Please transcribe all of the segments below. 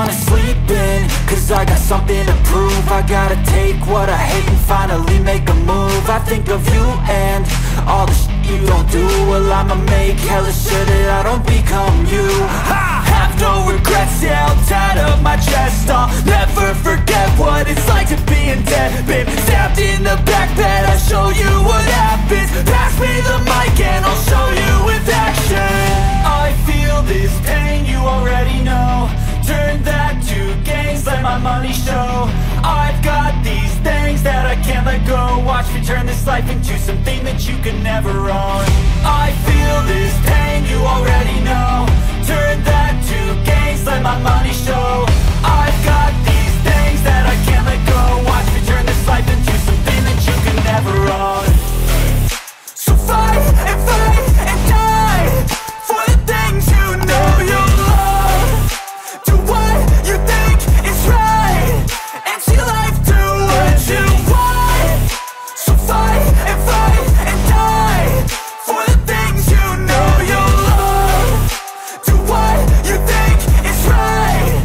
wanna sleep in, cause I got something to prove. I gotta take what I hate and finally make a move. I think of you and all the shit you don't do. Well, I'ma make hella sure that I don't become you. I have no regrets, yeah, I'll tie up my chest. I'll never forget what it's like to be in debt. Been stabbed in the back bed, I'll show you what happens. Pass me the mic and I'll show you with action. I feel this pain, you already know. Turn that to gains, let my money show. I've got these things that I can't let go. Watch me turn this life into something that you can never own. I feel this pain, you already know. Turn that to gains, let my money show. I've got these things that I can't let go. Watch me turn this life into something that you can never own. So fight and die for the things you know you love. Do what you think is right and see life do what you want. So fight and die for the things you know you love. Do what you think is right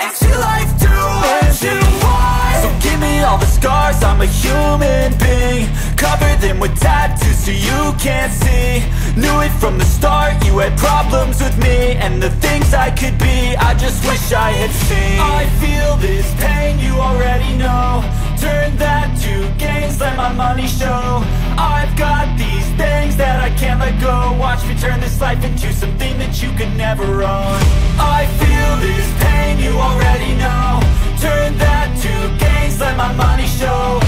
and see life do what you want. So give me all the scars, I'm a human being. Cover them with tattoos so you can't see. Knew it from the start, you had problems with me and the things I could be, I just wish I had seen. I feel this pain, you already know. Turn that to gains, let my money show. I've got these things that I can't let go. Watch me turn this life into something that you can never own. I feel this pain, you already know. Turn that to gains, let my money show.